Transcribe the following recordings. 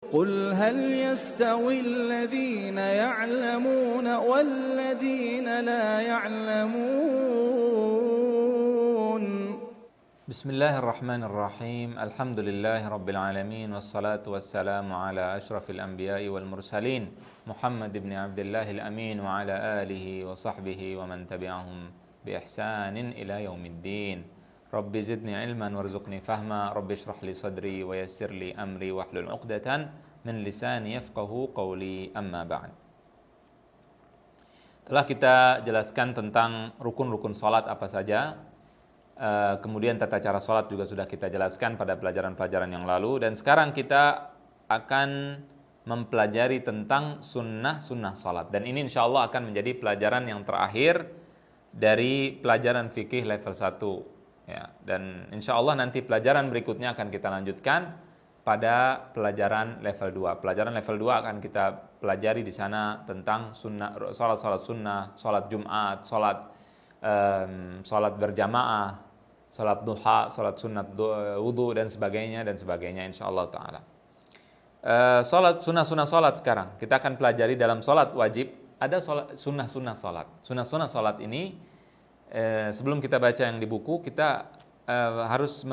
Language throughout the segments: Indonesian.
قل هل يستوي الذين يعلمون والذين لا يعلمون. Bismillahirrahmanirrahim. Alhamdulillahirabbil alamin wassalatu wassalamu ala asyrafil anbiya'i wal mursalin Muhammad ibn Abdillahil amin wa ala alihi wa sahbihi wa man tabi'ahum bi ihsanin ila yaumiddin. Rabbi zidni ilman warzuqni fahma. Rabbi shrah li sadri wa yassir li amri wahlul 'uqdatan min lisani yafqahu qawli. Amma ba'd. Telah kita jelaskan tentang rukun-rukun salat apa saja. Kemudian tata cara salat juga sudah kita jelaskan pada pelajaran-pelajaran yang lalu, dan sekarang kita akan mempelajari tentang sunnah-sunnah salat, dan ini insya Allah akan menjadi pelajaran yang terakhir dari pelajaran fikih level 1 ya. Dan insya Allah nanti pelajaran berikutnya akan kita lanjutkan pada pelajaran level 2. Pelajaran level 2 akan kita pelajari di sana tentang sunnah, salat sunnah, salat Jumat, salat berjamaah, salat duha, salat sunat wudu dan sebagainya insyaallah taala. Salat sunnah salat sekarang kita akan pelajari. Dalam salat wajib ada sunnah salat. Sunnah salat ini sebelum kita baca yang di buku, kita harus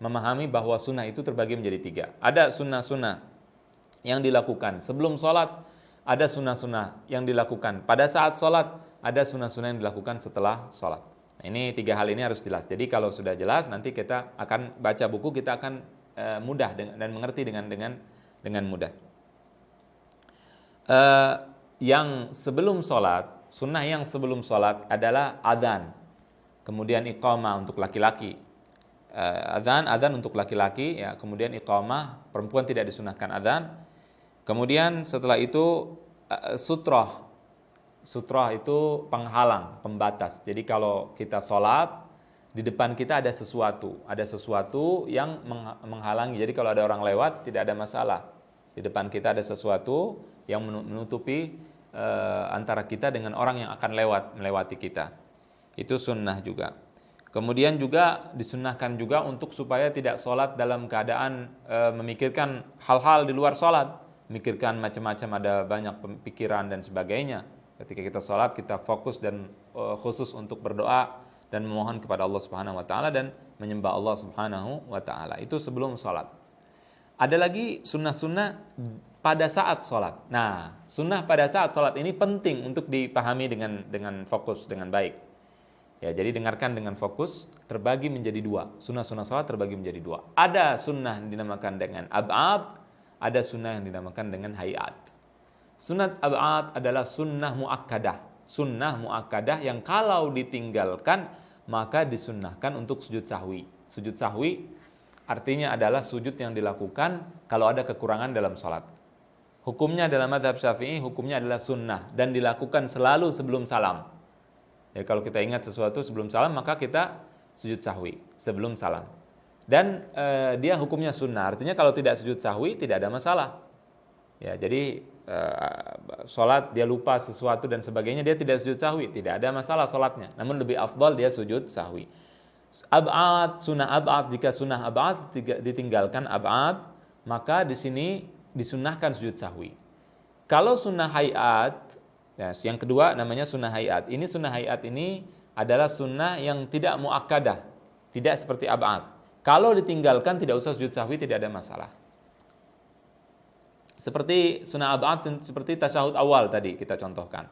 memahami bahwa sunnah itu terbagi menjadi 3. Ada sunnah yang dilakukan sebelum salat, ada sunnah-sunnah yang dilakukan pada saat salat, ada sunnah-sunnah yang dilakukan setelah salat. Ini 3 hal ini harus jelas. Jadi kalau sudah jelas, nanti kita akan baca buku, kita akan mudah dan mengerti dengan mudah. Yang sebelum salat, sunnah yang sebelum salat adalah adzan, kemudian iqamah untuk laki-laki. Adzan untuk laki-laki, ya, kemudian iqamah, perempuan tidak disunahkan adzan. Kemudian setelah itu sutrah itu penghalang, pembatas. Jadi kalau kita sholat, di depan kita ada sesuatu yang menghalangi. Jadi kalau ada orang lewat tidak ada masalah. Di depan kita ada sesuatu yang menutupi antara kita dengan orang yang akan melewati kita. Itu sunnah juga. Kemudian juga disunnahkan juga untuk supaya tidak sholat dalam keadaan memikirkan hal-hal di luar sholat, memikirkan macam-macam, ada banyak pikiran dan sebagainya. Ketika kita sholat, kita fokus dan khusus untuk berdoa dan memohon kepada Allah Subhanahu wa taala dan menyembah Allah Subhanahu wa taala. Itu sebelum sholat. Ada lagi sunnah-sunnah pada saat sholat. Nah, sunnah pada saat sholat ini penting untuk dipahami dengan fokus, dengan baik. Ya, jadi dengarkan dengan fokus, terbagi menjadi 2. Sunnah-sunnah sholat terbagi menjadi 2. Ada sunnah yang dinamakan dengan ab'ad, ada sunnah yang dinamakan dengan hayat. Sunnah ab'ad adalah sunnah muakkadah. Sunnah muakkadah yang kalau ditinggalkan maka disunnahkan untuk sujud sahwi. Sujud sahwi artinya adalah sujud yang dilakukan kalau ada kekurangan dalam sholat. Hukumnya dalam mazhab Syafi'i, hukumnya adalah sunnah dan dilakukan selalu sebelum salam. Jadi kalau kita ingat sesuatu sebelum salam, maka kita sujud sahwi sebelum salam. Dan dia hukumnya sunnah, artinya kalau tidak sujud sahwi tidak ada masalah. Ya, jadi sholat dia lupa sesuatu dan sebagainya, dia tidak sujud sahwi, tidak ada masalah sholatnya. Namun lebih afdal dia sujud sahwi. Ab'ad, sunnah ab'ad, jika sunnah ab'ad ditinggalkan ab'ad, maka di sini disunnahkan sujud sahwi. Kalau sunnah hayat, ya, yang kedua namanya sunnah hayat. Ini sunnah hayat ini adalah sunnah yang tidak muakkadah, tidak seperti ab'ad. Kalau ditinggalkan tidak usah sujud sahwi, tidak ada masalah. Seperti sunnah ab'ad, seperti tasyahud awal tadi kita contohkan.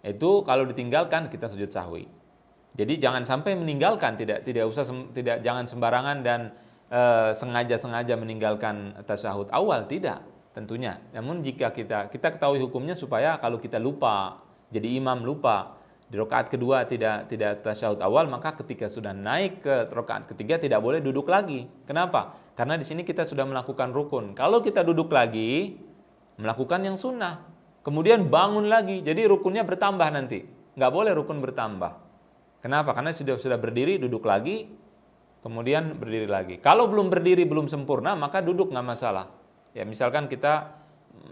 Itu kalau ditinggalkan kita sujud sahwi. Jadi jangan sampai meninggalkan, jangan sembarangan dan sengaja meninggalkan tasyahud awal, tidak. Tentunya. Namun jika kita ketahui hukumnya supaya kalau kita lupa, jadi imam lupa, di rakaat kedua tidak tasyahud awal, maka ketika sudah naik ke rakaat ketiga tidak boleh duduk lagi. Kenapa? Karena di sini kita sudah melakukan rukun. Kalau kita duduk lagi, melakukan yang sunnah, kemudian bangun lagi, jadi rukunnya bertambah nanti. Nggak boleh rukun bertambah. Kenapa? Karena sudah berdiri, duduk lagi, kemudian berdiri lagi. Kalau belum berdiri, belum sempurna, maka duduk nggak masalah. Ya, misalkan kita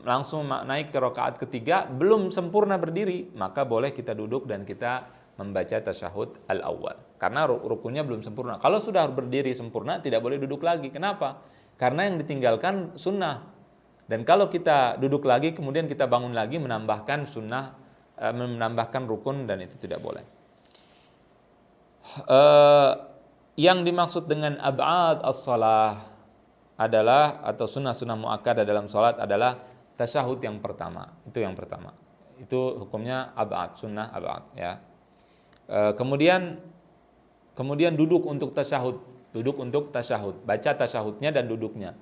langsung naik ke rakaat ketiga, belum sempurna berdiri, maka boleh kita duduk dan kita membaca tasyahud al-awwal. Karena rukunnya belum sempurna. Kalau sudah berdiri sempurna, tidak boleh duduk lagi. Kenapa? Karena yang ditinggalkan sunnah. Dan kalau kita duduk lagi, kemudian kita bangun lagi, menambahkan sunnah, menambahkan rukun, dan itu tidak boleh. Yang dimaksud dengan ab'ad as-salah adalah, atau sunnah-sunnah mu'akkadah dalam salat adalah tasyahud yang pertama. Itu yang pertama. Itu hukumnya ab'ad, sunnah ab'ad, ya. Kemudian duduk untuk tasyahud, baca tasyahudnya dan duduknya.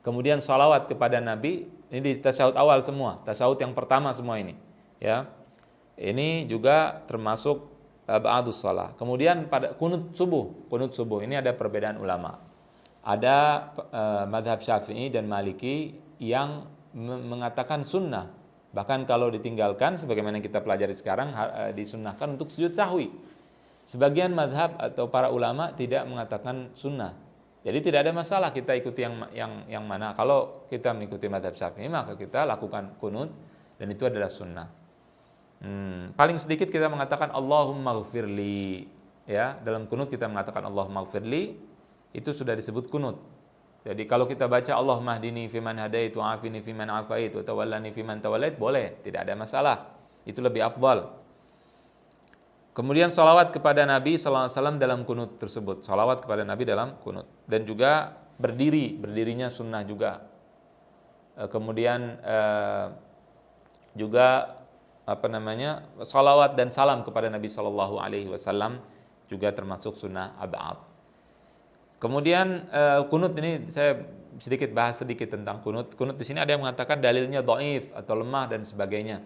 Kemudian salawat kepada Nabi, ini di tasyahud awal semua, tasyahud yang pertama semua ini, ya. Ini juga termasuk ba'dus shalah. Kemudian pada kunut subuh ini ada perbedaan ulama. Ada madhab Syafi'i dan Maliki yang mengatakan sunnah. Bahkan kalau ditinggalkan, sebagaimana kita pelajari sekarang, disunnahkan untuk sujud sahwi. Sebagian madhab atau para ulama tidak mengatakan sunnah. Jadi tidak ada masalah kita ikuti yang mana. Kalau kita mengikuti madhab Syafi'i, maka kita lakukan kunut, dan itu adalah sunnah. Paling sedikit kita mengatakan Allahumma ghfirli, ya. Dalam kunut kita mengatakan Allahumma ghfirli, itu sudah disebut kunut. Jadi kalau kita baca Allahumma hdini fiman hadaitu wa afini fiman afaitu wa tawallani fiman tawallait, boleh, tidak ada masalah. Itu lebih afdal. Kemudian salawat kepada Nabi sallallahu alaihi wasallam dalam kunut tersebut. Salawat kepada Nabi dalam kunut. Dan juga berdirinya sunnah juga. Kemudian juga salawat dan salam kepada Nabi sallallahu alaihi wasallam juga termasuk sunnah ab'ad. Kemudian kunut ini saya bahas sedikit tentang kunut. Kunut di sini ada yang mengatakan dalilnya dhaif atau lemah dan sebagainya.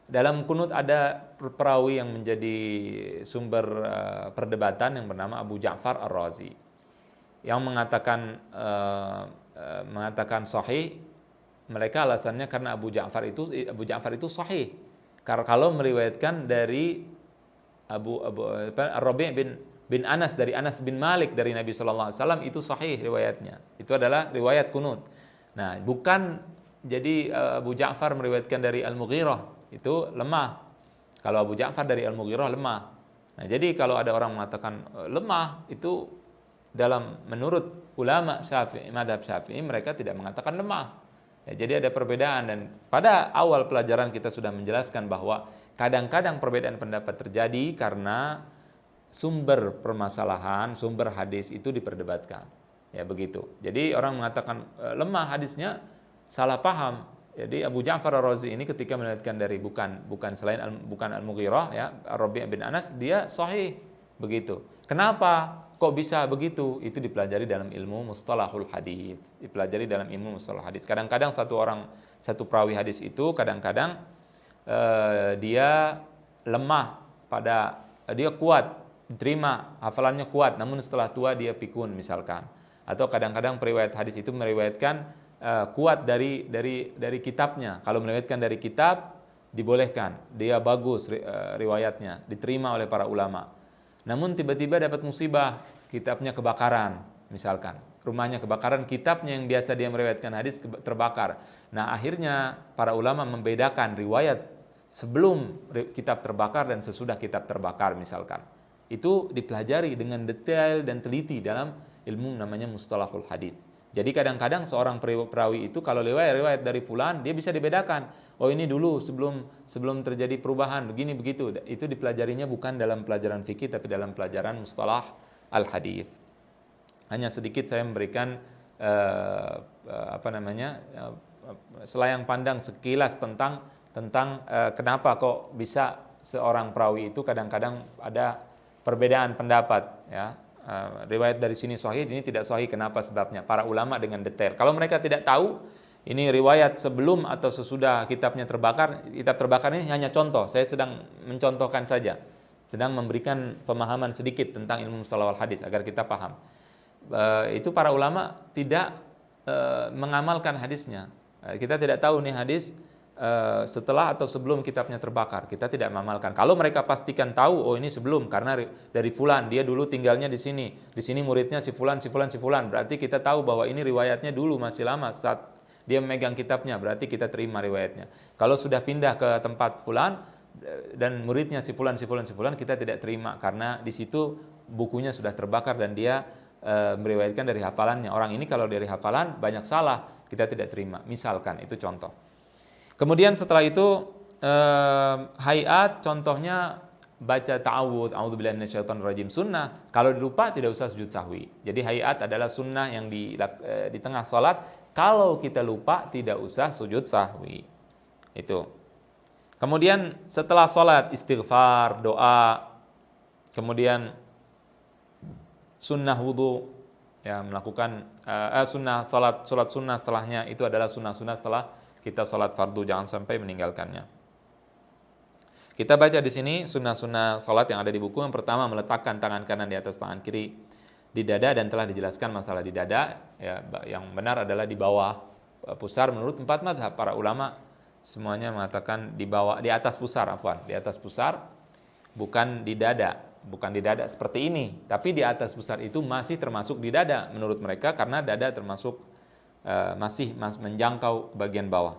Dalam kunut ada perawi yang menjadi sumber perdebatan yang bernama Abu Ja'far Ar-Razi, yang mengatakan sahih. Mereka alasannya karena Abu Ja'far itu sahih. Karena kalau meriwayatkan dari Rabi' bin Anas, dari Anas bin Malik dari Nabi sallallahu alaihi wasallam, itu sahih riwayatnya. Itu adalah riwayat kunut. Nah, bukan jadi Abu Ja'far meriwayatkan dari Al-Mughirah, itu lemah. Kalau Abu Ja'far dari Al-Mughirah lemah. Nah, jadi kalau ada orang mengatakan lemah, itu menurut ulama Syafi'i, madhab Syafi'i, mereka tidak mengatakan lemah. Ya, jadi ada perbedaan, dan pada awal pelajaran kita sudah menjelaskan bahwa kadang-kadang perbedaan pendapat terjadi karena sumber permasalahan, sumber hadis itu diperdebatkan. Ya begitu. Jadi orang mengatakan lemah hadisnya, salah paham. Jadi Abu Ja'far Ar-Razi ini ketika meriwayatkan dari bukan Al-Mughirah, ya, Rabi' bin Anas, dia sahih begitu. Kenapa kok bisa begitu? Itu dipelajari dalam ilmu mustalahul hadis. Kadang-kadang satu perawi hadis itu kadang-kadang dia lemah dia kuat, diterima, hafalannya kuat, namun setelah tua dia pikun misalkan. Atau kadang-kadang periwayat hadis itu meriwayatkan kuat dari kitabnya. Kalau meriwayatkan dari kitab dibolehkan, dia bagus riwayatnya, diterima oleh para ulama. Namun tiba-tiba dapat musibah, kitabnya kebakaran misalkan, rumahnya kebakaran, kitabnya yang biasa dia meriwayatkan hadis terbakar. Nah, akhirnya para ulama membedakan riwayat sebelum kitab terbakar dan sesudah kitab terbakar misalkan. Itu dipelajari dengan detail dan teliti dalam ilmu namanya mustalahul hadis. Jadi kadang-kadang seorang perawi itu kalau riwayat dari fulan, dia bisa dibedakan. Oh, ini dulu sebelum terjadi perubahan begini begitu. Itu dipelajarinya bukan dalam pelajaran fikih tapi dalam pelajaran mustalah al hadis. Hanya sedikit saya memberikan selayang pandang sekilas tentang kenapa kok bisa seorang perawi itu kadang-kadang ada perbedaan pendapat, ya. Riwayat dari sini sahih, ini tidak sahih, kenapa sebabnya? Para ulama dengan detail. Kalau mereka tidak tahu ini riwayat sebelum atau sesudah kitabnya terbakar, kitab terbakar ini hanya contoh. Saya sedang mencontohkan saja, sedang memberikan pemahaman sedikit tentang ilmu mustalah hadis agar kita paham. Itu para ulama tidak mengamalkan hadisnya. Kita tidak tahu nih hadis setelah atau sebelum kitabnya terbakar, kita tidak mengamalkan. Kalau mereka pastikan tahu, oh ini sebelum, karena dari fulan, dia dulu tinggalnya di sini muridnya si fulan, berarti kita tahu bahwa ini riwayatnya dulu masih lama saat dia memegang kitabnya, berarti kita terima riwayatnya. Kalau sudah pindah ke tempat fulan dan muridnya si fulan, kita tidak terima karena di situ bukunya sudah terbakar dan dia meriwayatkan dari hafalannya. Orang ini kalau dari hafalan banyak salah, kita tidak terima. Misalkan itu contoh. Kemudian setelah itu hayat contohnya baca ta'awudz, a'udzubillahi minasyaitonirrajim, sunnah. Kalau lupa tidak usah sujud sahwi. Jadi hayat adalah sunnah yang di tengah sholat. Kalau kita lupa tidak usah sujud sahwi. Itu. Kemudian setelah sholat istighfar, doa, kemudian sunnah wudu, ya melakukan sunnah sholat sunnah setelahnya itu adalah sunnah setelah kita sholat fardu, jangan sampai meninggalkannya. Kita baca di sini sunnah sholat yang ada di buku. Yang pertama, meletakkan tangan kanan di atas tangan kiri di dada, dan telah dijelaskan masalah di dada. Ya, yang benar adalah di bawah pusar menurut 4 mazhab para ulama. Semuanya mengatakan di bawah, di atas pusar, di atas pusar, bukan di dada seperti ini, tapi di atas pusar itu masih termasuk di dada menurut mereka, karena dada termasuk masih menjangkau bagian bawah.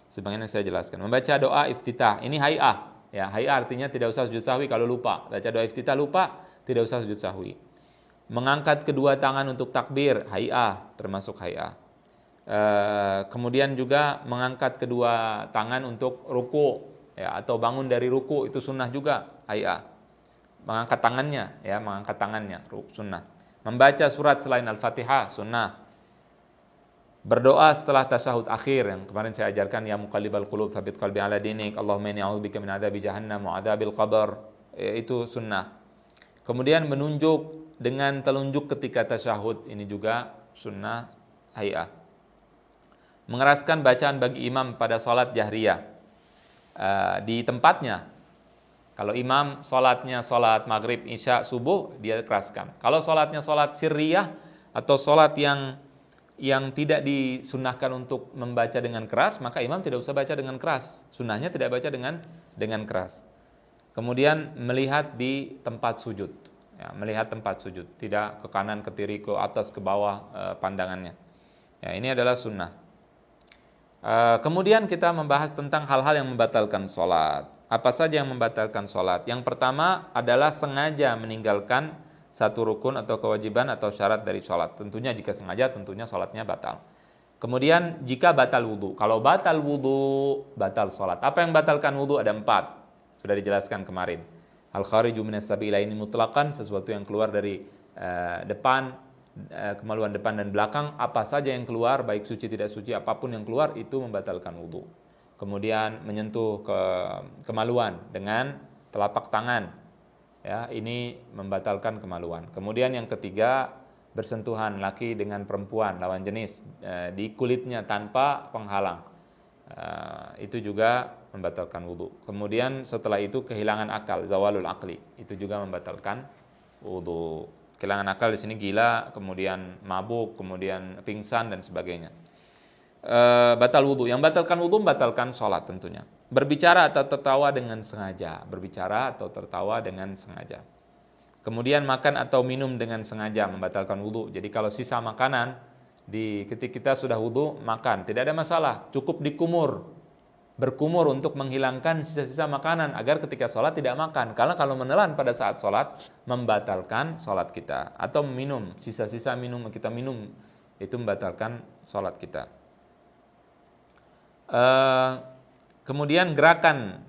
Sebagaimana saya jelaskan. Membaca doa iftitah, ini hay'ah. Ya, hay'ah artinya tidak usah sujud sahwi kalau lupa. Baca doa iftitah lupa, tidak usah sujud sahwi. Mengangkat kedua tangan untuk takbir, hay'ah, termasuk hay'ah. Kemudian juga mengangkat kedua tangan untuk ruku, ya, atau bangun dari ruku, itu sunnah juga, hay'ah. Mengangkat tangannya, sunnah. Membaca surat selain Al-Fatihah, sunnah. Berdoa setelah tasyahud akhir yang kemarin saya ajarkan, ya muqallibal qulub tsabbit qalbi ala dinik, Allahumma inni a'udzubika min adzabi jahannam wa adzabil qabr, itu sunnah. Kemudian menunjuk dengan telunjuk ketika tasyahud, ini juga sunnah hay'ah. Mengeraskan bacaan bagi imam pada salat jahriyah di tempatnya. Kalau imam salatnya salat maghrib, isya, subuh, dia keraskan. Kalau salatnya salat sirriyah atau salat yang tidak disunnahkan untuk membaca dengan keras, maka imam tidak usah baca dengan keras. Sunnahnya tidak baca dengan keras. Kemudian melihat di tempat sujud, ya, melihat tempat sujud, tidak ke kanan, ke kiri, ke atas, ke bawah pandangannya. Ya, ini adalah sunnah. Kemudian kita membahas tentang hal-hal yang membatalkan sholat. Apa saja yang membatalkan sholat? Yang pertama adalah sengaja meninggalkan satu rukun atau kewajiban atau syarat dari sholat. Tentunya jika sengaja, tentunya sholatnya batal. Kemudian jika batal wudu. Kalau batal wudu, batal sholat. Apa yang batalkan wudu? Ada 4. Sudah dijelaskan kemarin. Al-khariju minas sabilaini mutlaqan, sesuatu yang keluar dari depan, kemaluan depan dan belakang. Apa saja yang keluar, baik suci tidak suci, apapun yang keluar, itu membatalkan wudu. Kemudian menyentuh kemaluan dengan telapak tangan, ya, ini membatalkan kemaluan. Kemudian yang ketiga, bersentuhan laki dengan perempuan lawan jenis di kulitnya tanpa penghalang, itu juga membatalkan wudu. Kemudian setelah itu kehilangan akal, zawalul akli, itu juga membatalkan wudu. Kehilangan akal di sini gila, kemudian mabuk, kemudian pingsan dan sebagainya. Batal wudu. Yang batalkan wudu membatalkan sholat tentunya. Berbicara atau tertawa dengan sengaja. Kemudian makan atau minum dengan sengaja membatalkan wudu. Jadi kalau sisa makanan ketika kita sudah wudu makan, tidak ada masalah. Cukup berkumur untuk menghilangkan sisa-sisa makanan agar ketika sholat tidak makan. Karena kalau menelan pada saat sholat membatalkan sholat kita. Atau minum, sisa-sisa kita minum, itu membatalkan sholat kita. Kemudian gerakan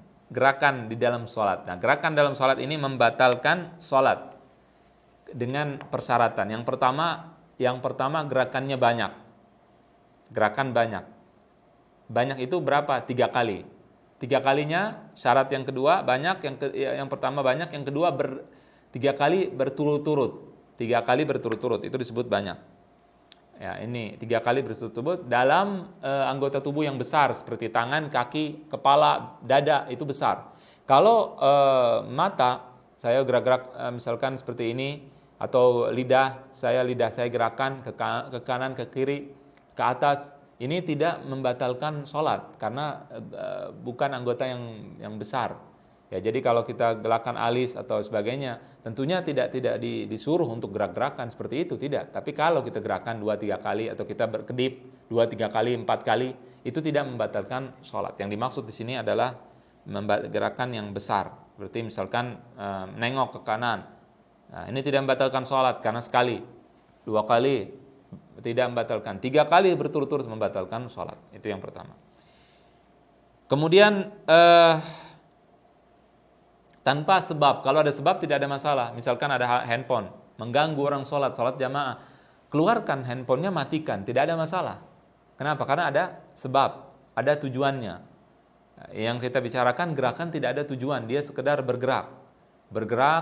di dalam sholat. Nah, gerakan dalam sholat ini membatalkan sholat dengan persyaratan. Yang pertama gerakannya banyak. Gerakan banyak. Banyak itu berapa? 3 kali. 3 kalinya syarat yang kedua banyak, yang pertama banyak, yang kedua 3 kali berturut-turut. 3 kali berturut-turut itu disebut banyak. Ya, ini 3 kali berturut-turut dalam anggota tubuh yang besar seperti tangan, kaki, kepala, dada, itu besar. Kalau mata saya gerak-gerak misalkan seperti ini, atau lidah saya gerakan ke kanan, ke kiri, ke atas, ini tidak membatalkan sholat karena bukan anggota yang besar. Ya, jadi kalau kita gerakan alis atau sebagainya, tentunya tidak disuruh untuk gerak-gerakan seperti itu, tidak. Tapi kalau kita gerakan 2-3 kali atau kita berkedip 2-3 kali, 4 kali, itu tidak membatalkan sholat. Yang dimaksud di sini adalah gerakan yang besar. Berarti misalkan nengok ke kanan. Nah, ini tidak membatalkan sholat karena sekali. 2 kali tidak membatalkan, 3 kali berturut-turut membatalkan sholat. Itu yang pertama. Kemudian tanpa sebab, kalau ada sebab tidak ada masalah. Misalkan ada handphone mengganggu orang sholat jamaah, keluarkan handphonenya, matikan, tidak ada masalah. Kenapa? Karena ada sebab, ada tujuannya. Yang kita bicarakan gerakan tidak ada tujuan, dia sekedar bergerak,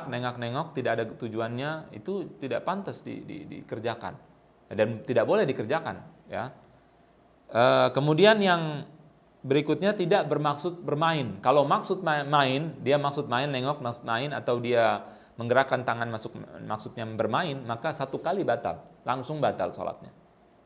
nengok-nengok, tidak ada tujuannya, itu tidak pantas dikerjakan dan tidak boleh dikerjakan. Ya. Kemudian yang berikutnya tidak bermaksud bermain. Kalau maksud main, dia maksud main, nengok, maksud main, atau dia menggerakkan tangan maksudnya bermain, maka 1 kali batal, langsung batal sholatnya.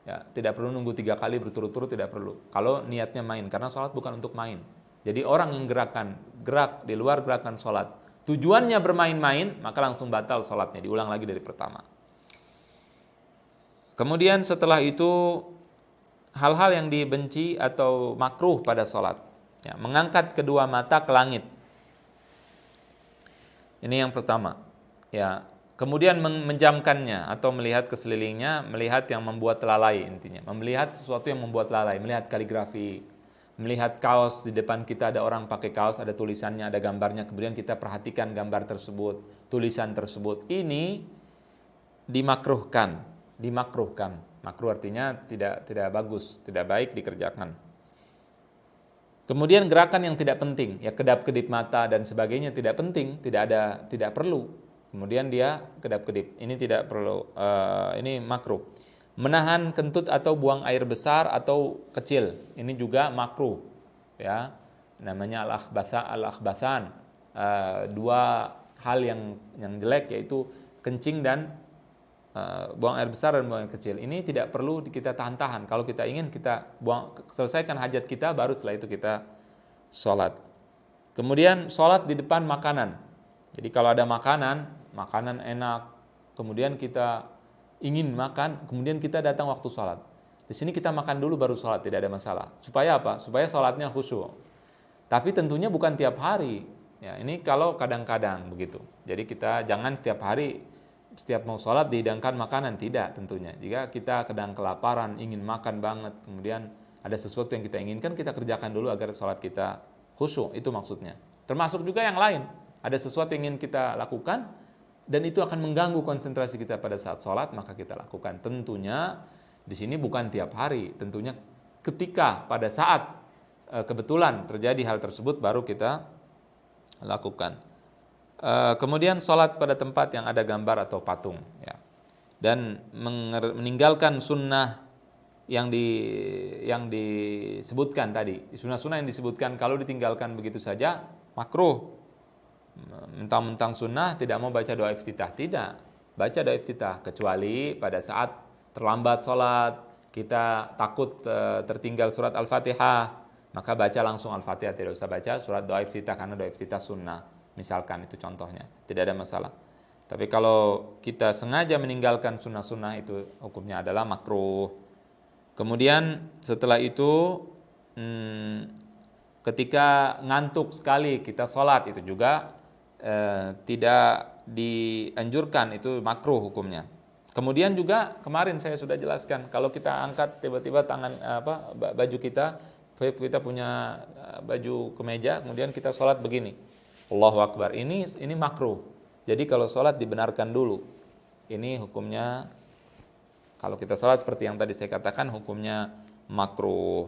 Ya, tidak perlu nunggu 3 kali berturut-turut, tidak perlu. Kalau niatnya main, karena sholat bukan untuk main. Jadi orang yang gerak di luar gerakan sholat, tujuannya bermain-main, maka langsung batal sholatnya, diulang lagi dari pertama. Kemudian setelah itu hal-hal yang dibenci atau makruh pada sholat, ya, mengangkat kedua mata ke langit. Ini yang pertama. Ya, kemudian menjamkannya atau melihat ke sekelilingnya, melihat yang membuat lalai intinya, melihat sesuatu yang membuat lalai, melihat kaligrafi, melihat kaos di depan kita, ada orang pakai kaos, ada tulisannya, ada gambarnya, kemudian kita perhatikan gambar tersebut, tulisan tersebut. Ini dimakruhkan. Makruh artinya tidak bagus, tidak baik dikerjakan. Kemudian gerakan yang tidak penting, ya kedap-kedip mata dan sebagainya tidak penting, tidak perlu. Kemudian dia kedap-kedip, ini tidak perlu, ini makruh. Menahan kentut atau buang air besar atau kecil, ini juga makruh. Ya, namanya al-akhbathan. 2 hal yang jelek, yaitu kencing dan buang air besar dan buang air kecil. Ini tidak perlu kita tahan-tahan. Kalau kita ingin, kita selesaikan hajat kita, baru setelah itu kita sholat. Kemudian sholat di depan makanan. Jadi kalau ada makanan enak, kemudian kita ingin makan, kemudian kita datang waktu sholat. Di sini kita makan dulu baru sholat, tidak ada masalah. Supaya apa? Supaya sholatnya khusyuk. Tapi tentunya bukan tiap hari. Ya, ini kalau kadang-kadang begitu. Jadi kita jangan setiap hari, setiap mau sholat dihidangkan makanan, tidak tentunya. Jika kita kadang kelaparan, ingin makan banget, kemudian ada sesuatu yang kita inginkan, kita kerjakan dulu agar sholat kita khusyuk, itu maksudnya. Termasuk juga yang lain, ada sesuatu yang ingin kita lakukan, dan itu akan mengganggu konsentrasi kita pada saat sholat, maka kita lakukan. Tentunya di sini bukan tiap hari, tentunya ketika pada saat kebetulan terjadi hal tersebut, baru kita lakukan. Kemudian sholat pada tempat yang ada gambar atau patung, ya. Dan meninggalkan sunnah yang disebutkan tadi, sunnah-sunnah yang disebutkan, kalau ditinggalkan begitu saja makruh. Mentang-mentang sunnah tidak mau baca doa iftitah, tidak baca doa iftitah, kecuali pada saat terlambat sholat, kita takut tertinggal surat Al-Fatihah, maka baca langsung Al-Fatihah, tidak usah baca surat doa iftitah, karena doa iftitah sunnah. Misalkan itu contohnya, tidak ada masalah. Tapi kalau kita sengaja meninggalkan sunnah-sunnah, itu hukumnya adalah makruh. Kemudian setelah itu ketika ngantuk sekali kita sholat, itu juga tidak dianjurkan, itu makruh hukumnya. Kemudian juga kemarin saya sudah jelaskan, kalau kita angkat tiba-tiba tangan baju kita punya baju kemeja, kemudian kita sholat begini, Allahu Akbar, ini makruh. Jadi kalau sholat dibenarkan dulu. Ini hukumnya, kalau kita sholat seperti yang tadi saya katakan, hukumnya makruh.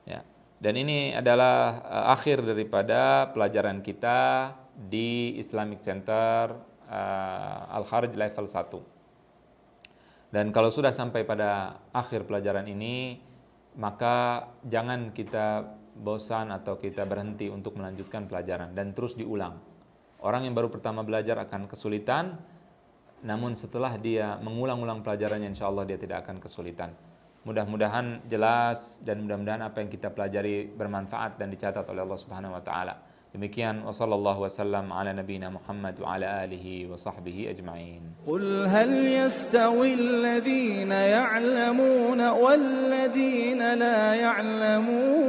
Ya. Dan ini adalah akhir daripada pelajaran kita di Islamic Center Al-Kharij level 1. Dan kalau sudah sampai pada akhir pelajaran ini, maka jangan kita bosan atau kita berhenti untuk melanjutkan pelajaran dan terus diulang. Orang yang baru pertama belajar akan kesulitan, namun setelah dia mengulang-ulang pelajarannya, insya Allah dia tidak akan kesulitan. Mudah-mudahan jelas dan mudah-mudahan apa yang kita pelajari bermanfaat dan dicatat oleh Allah Subhanahu wa taala. Demikian, wa sallallahu wasallam ala nabiyina Muhammad wa ala alihi wa sahbihi ajma'in. Qul hal yastawi alladhina ya'lamuna wal ladhina la ya'lamun